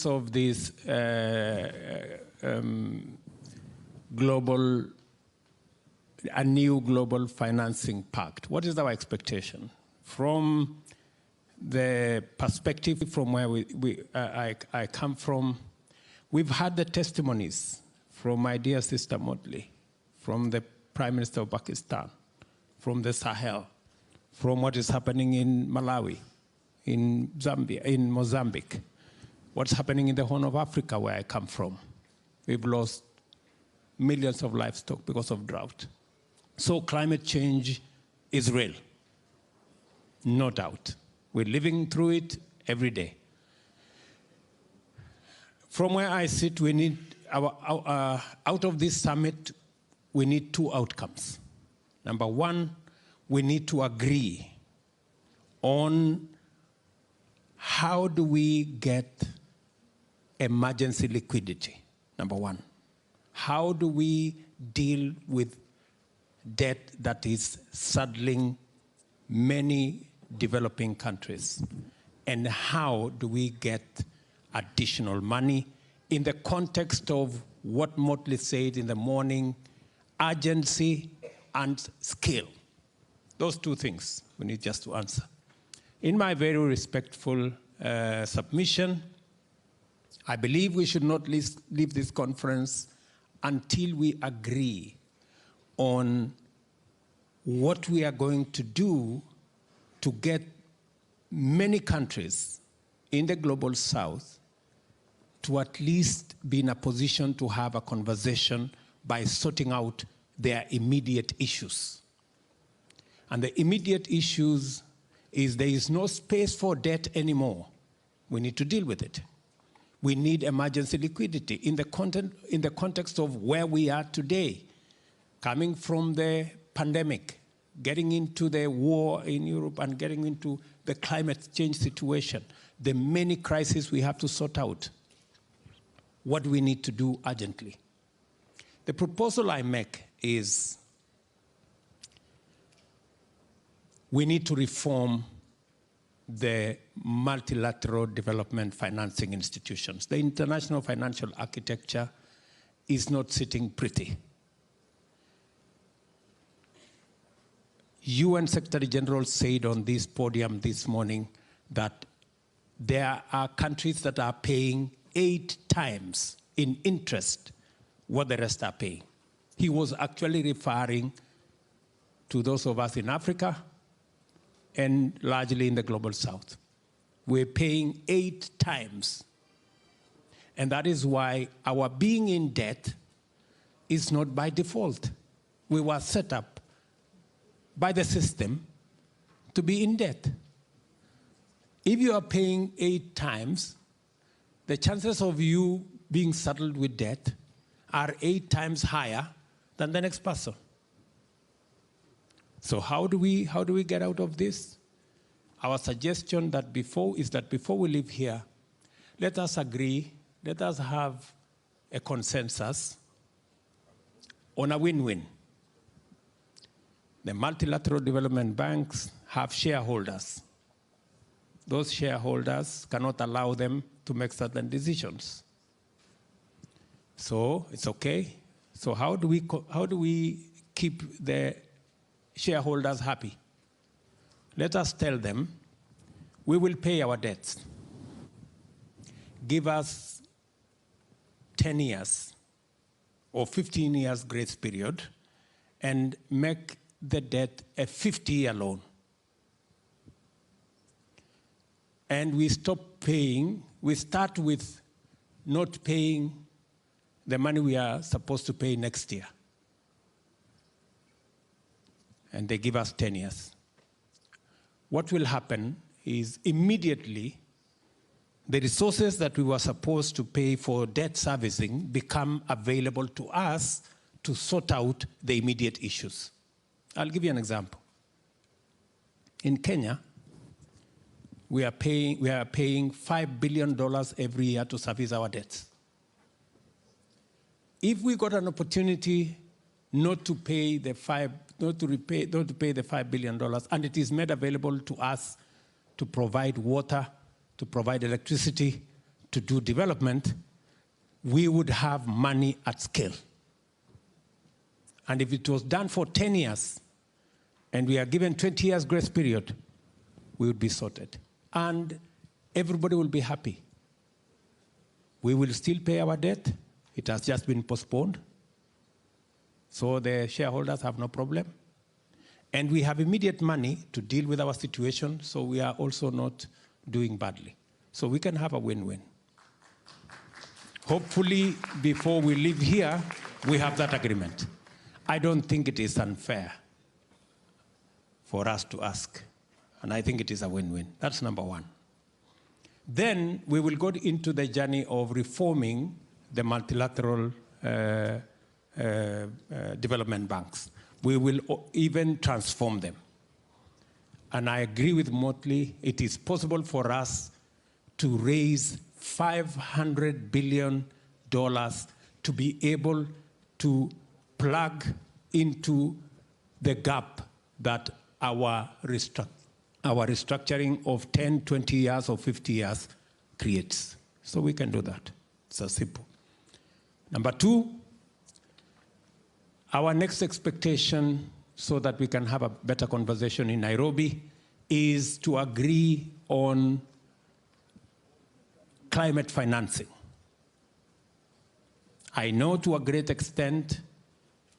emergence of this a new global financing pact, what is our expectation? From the perspective from where I come from, we've had the testimonies from my dear sister Motley, from the Prime Minister of Pakistan, from the Sahel, from what is happening in Malawi, in Zambia, in Mozambique, what's happening in the Horn of Africa where I come from. We've lost millions of livestock because of drought. So climate change is real, no doubt. We're living through it every day. From where I sit, we need out of this summit, we need two outcomes. Number one, we need to agree on how do we get emergency liquidity, number one. How do we deal with debt that is saddling many developing countries? And how do we get additional money in the context of what Motley said in the morning, urgency and scale? Those two things we need just to answer. In my very respectful submission, I believe we should not leave this conference until we agree on what we are going to do to get many countries in the global south to at least be in a position to have a conversation by sorting out their immediate issues. And the immediate issues is there is no space for debt anymore. We need to deal with it. We need emergency liquidity in the context of where we are today, coming from the pandemic, getting into the war in Europe and getting into the climate change situation, the many crises we have to sort out. What do we need to do urgently? The proposal I make is we need to reform the multilateral development financing institutions. The international financial architecture is not sitting pretty. UN Secretary General said on this podium this morning that there are countries that are paying 8 times in interest what the rest are paying. He was actually referring to those of us in Africa and largely in the global south. We're paying 8 times. And that is why our being in debt is not by default. We were set up by the system to be in debt. If you are paying 8 times, the chances of you being saddled with debt are 8 times higher than the next person. So how do we get out of this? Our suggestion is that before we leave here, let us agree, let us have a consensus on a win-win. The multilateral development banks have shareholders. Those shareholders cannot allow them to make certain decisions. So it's okay. So how do we keep the shareholders happy? Let us tell them, we will pay our debts. Give us 10 years or 15 years grace period and make the debt a 50-year loan. And we stop paying, we start with not paying the money we are supposed to pay next year. And they give us 10 years. What will happen is immediately the resources that we were supposed to pay for debt servicing become available to us to sort out the immediate issues. I'll give you an example. In Kenya, we are paying $5 billion every year to service our debts. If we got an opportunity not to pay the $5 billion, and it is made available to us to provide water, to provide electricity, to do development, we would have money at scale. And if it was done for 10 years, and we are given 20 years grace period, we would be sorted. And everybody will be happy. We will still pay our debt. It has just been postponed. So the shareholders have no problem. And we have immediate money to deal with our situation, so we are also not doing badly. So we can have a win-win. Hopefully, before we leave here, we have that agreement. I don't think it is unfair for us to ask, and I think it is a win-win. That's number one. Then we will go into the journey of reforming the multilateral development banks. We will even transform them. And I agree with Motley, it is possible for us to raise $500 billion to be able to plug into the gap that our restructuring of 10, 20 years or 50 years creates. So we can do that. It's so simple. Number two, our next expectation, so that we can have a better conversation in Nairobi, is to agree on climate financing. I know to a great extent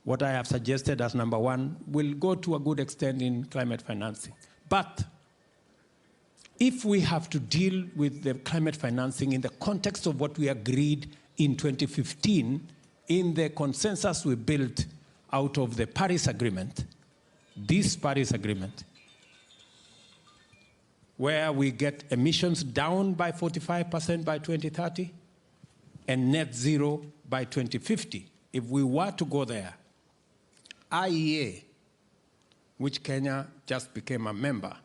what I have suggested as number one will go to a good extent in climate financing. But if we have to deal with the climate financing in the context of what we agreed in 2015, in the consensus we built out of the Paris Agreement, this Paris Agreement, where we get emissions down by 45% by 2030 and net zero by 2050. If we were to go there, IEA, which Kenya just became a member,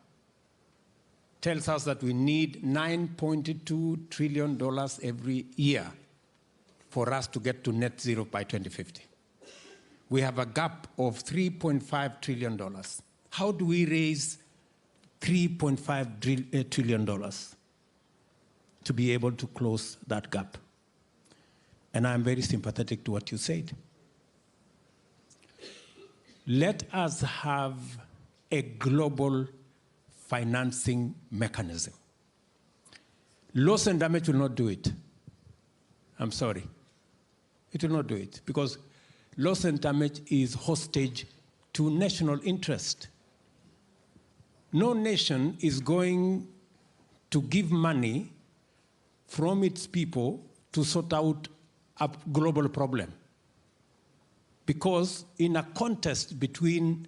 tells us that we need $9.2 trillion every year for us to get to net zero by 2050. We have a gap of $3.5 trillion. How do we raise $3.5 trillion to be able to close that gap? And I'm very sympathetic to what you said. Let us have a global financing mechanism. Loss and damage will not do it. I'm sorry. It will not do it, because loss and damage is hostage to national interest. No nation is going to give money from its people to sort out a global problem. Because in a contest between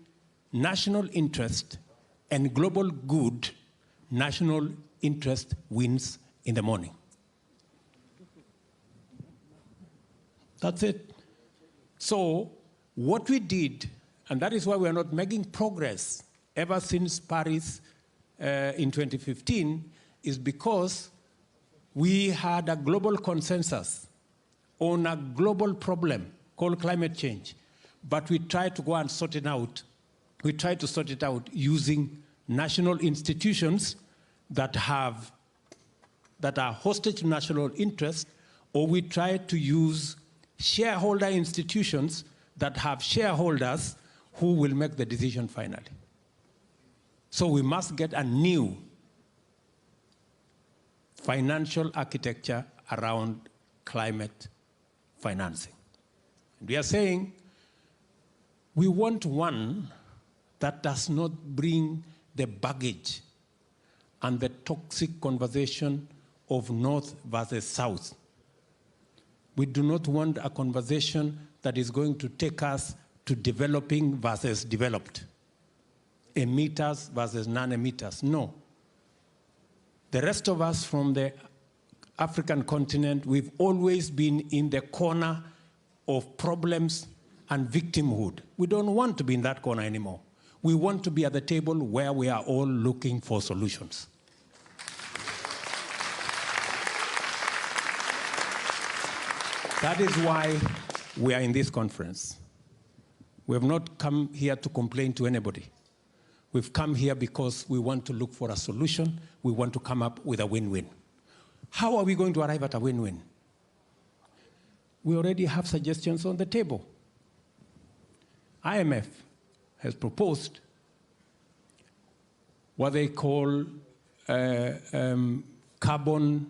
national interest and global good, national interest wins in the morning. That's it. So what we did, and that is why we are not making progress ever since Paris in 2015, is because we had a global consensus on a global problem called climate change, but we tried to go and sort it out. We tried to sort it out using national institutions that are hostage to national interest, or we tried to use shareholder institutions that have shareholders who will make the decision finally. So we must get a new financial architecture around climate financing. And we are saying we want one that does not bring the baggage and the toxic conversation of North versus South. We do not want a conversation that is going to take us to developing versus developed, emitters versus non-emitters. No. The rest of us from the African continent, we've always been in the corner of problems and victimhood. We don't want to be in that corner anymore. We want to be at the table where we are all looking for solutions. That is why we are in this conference. We have not come here to complain to anybody. We've come here because we want to look for a solution. We want to come up with a win-win. How are we going to arrive at a win-win? We already have suggestions on the table. IMF has proposed what they call carbon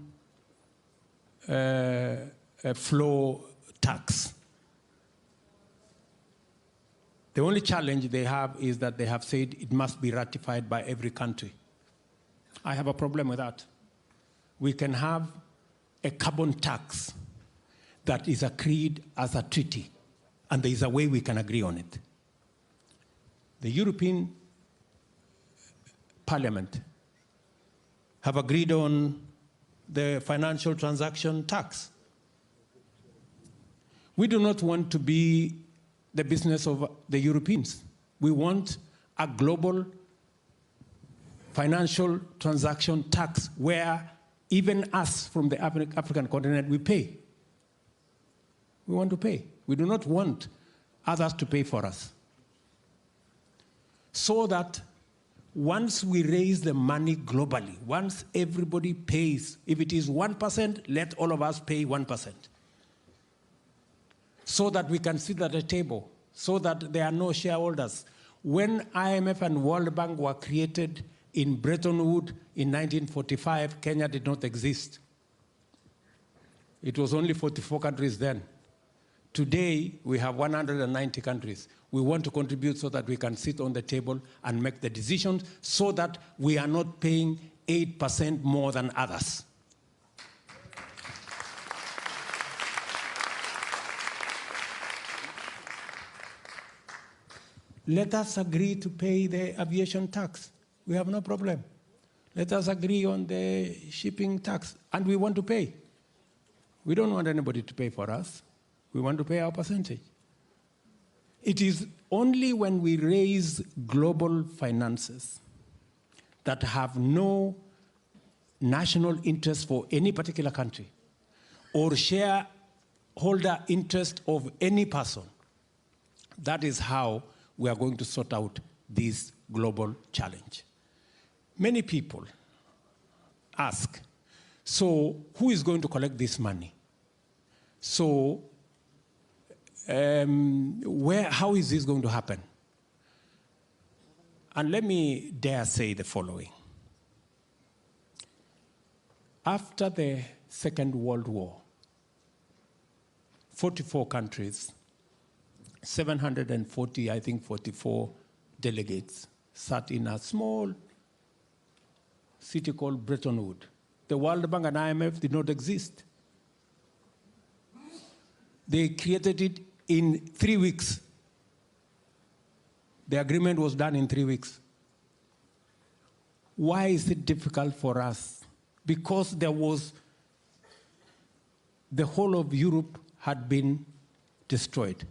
flow tax. The only challenge they have is that they have said it must be ratified by every country. I have a problem with that. We can have a carbon tax that is agreed as a treaty, and there is a way we can agree on it. The European Parliament have agreed on the financial transaction tax. We do not want to be the business of the Europeans. We want a global financial transaction tax where even us from the African continent, we pay. We want to pay. We do not want others to pay for us. So that once we raise the money globally, once everybody pays, if it is 1%, let all of us pay 1%. So that we can sit at a table, so that there are no shareholders. When IMF and World Bank were created in Bretton Woods in 1945, Kenya did not exist. It was only 44 countries then. Today, we have 190 countries. We want to contribute so that we can sit on the table and make the decisions so that we are not paying 8% more than others. Let us agree to pay the aviation tax. We have no problem. Let us agree on the shipping tax, and we want to pay. We don't want anybody to pay for us. We want to pay our percentage. It is only when we raise global finances that have no national interest for any particular country or shareholder interest of any person. That is how we are going to sort out this global challenge. Many people ask, so who is going to collect this money? So how is this going to happen? And let me dare say the following. After the Second World War, 44 countries, 740, I think 44 delegates sat in a small city called Bretton Woods. The World Bank and IMF did not exist. They created it in 3 weeks. The agreement was done in 3 weeks. Why is it difficult for us? Because the whole of Europe had been destroyed.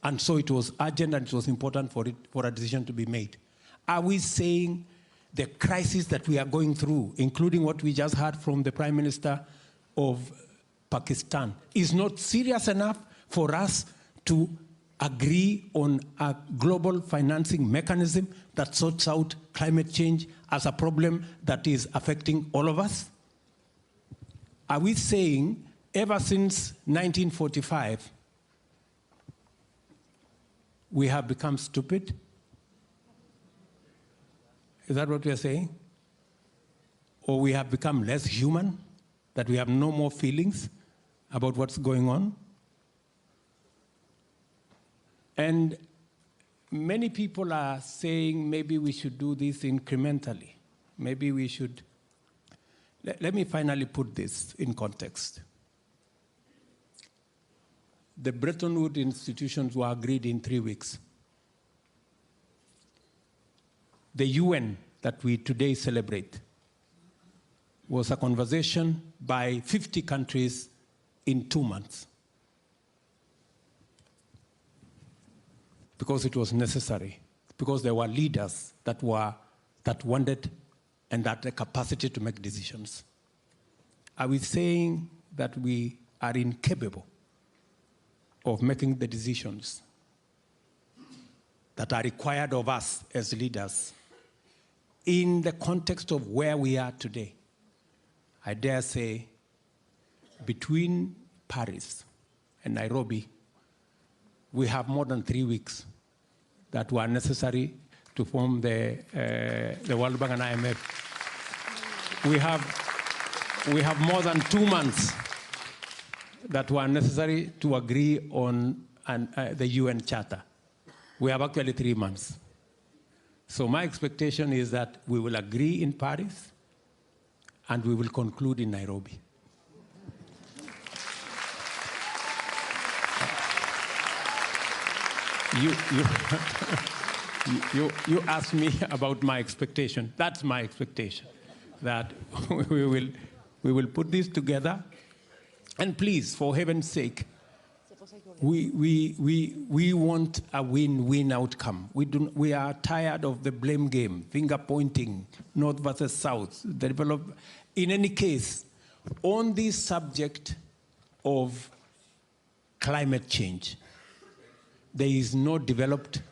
And so it was urgent and it was important for a decision to be made. Are we saying the crisis that we are going through, including what we just heard from the Prime Minister of Pakistan, is not serious enough for us to agree on a global financing mechanism that sorts out climate change as a problem that is affecting all of us? Are we saying ever since 1945, we have become stupid? Is that what we are saying? Or we have become less human, that we have no more feelings about what's going on? And many people are saying maybe we should do this incrementally. Maybe we should. Let me finally put this in context. The Bretton Woods institutions were agreed in 3 weeks. The UN that we today celebrate was a conversation by 50 countries in 2 months. Because it was necessary, because there were leaders that wanted and had the capacity to make decisions. Are we saying that we are incapable of making the decisions that are required of us as leaders in the context of where we are today? I dare say, between Paris and Nairobi, we have more than 3 weeks that were necessary to form the World Bank and IMF. We have more than 2 months that were necessary to agree on the UN Charter. We have actually 3 months. So my expectation is that we will agree in Paris and we will conclude in Nairobi. You asked me about my expectation. That's my expectation, that we will put this together. And please, for heaven's sake, we want a win-win outcome. We are tired of the blame game, finger pointing, North versus South. In any case, on this subject of climate change, there is no developed,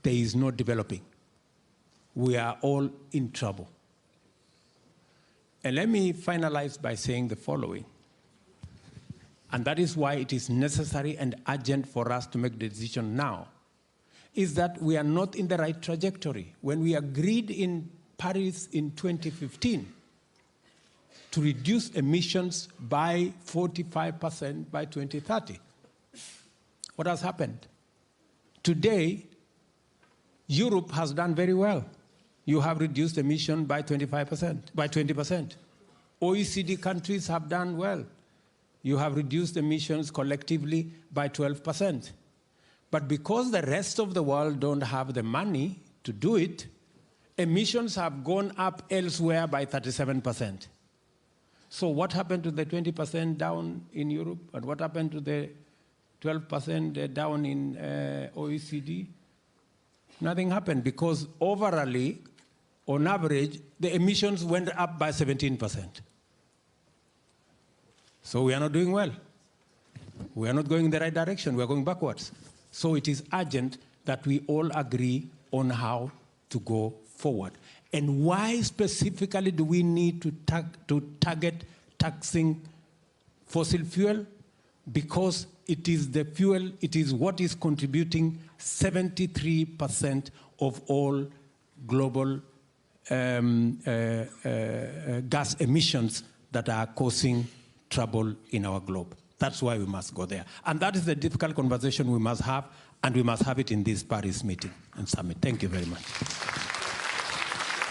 there is no developing. We are all in trouble. And let me finalize by saying the following. And that is why it is necessary and urgent for us to make the decision now, is that we are not in the right trajectory. When we agreed in Paris in 2015 to reduce emissions by 45% by 2030, what has happened? Today, Europe has done very well. You have reduced emission by 25%, by 20%. OECD countries have done well. You have reduced emissions collectively by 12%. But because the rest of the world don't have the money to do it, emissions have gone up elsewhere by 37%. So what happened to the 20% down in Europe? And what happened to the 12% down in OECD? Nothing happened, because overall, on average, the emissions went up by 17%. So we are not doing well. We are not going in the right direction. We are going backwards. So it is urgent that we all agree on how to go forward. And why specifically do we need to target taxing fossil fuel? Because it is the fuel, it is what is contributing 73% of all global gas emissions that are causing trouble in our globe. That's why we must go there. And that is the difficult conversation we must have, and we must have it in this Paris meeting and summit. Thank you very much.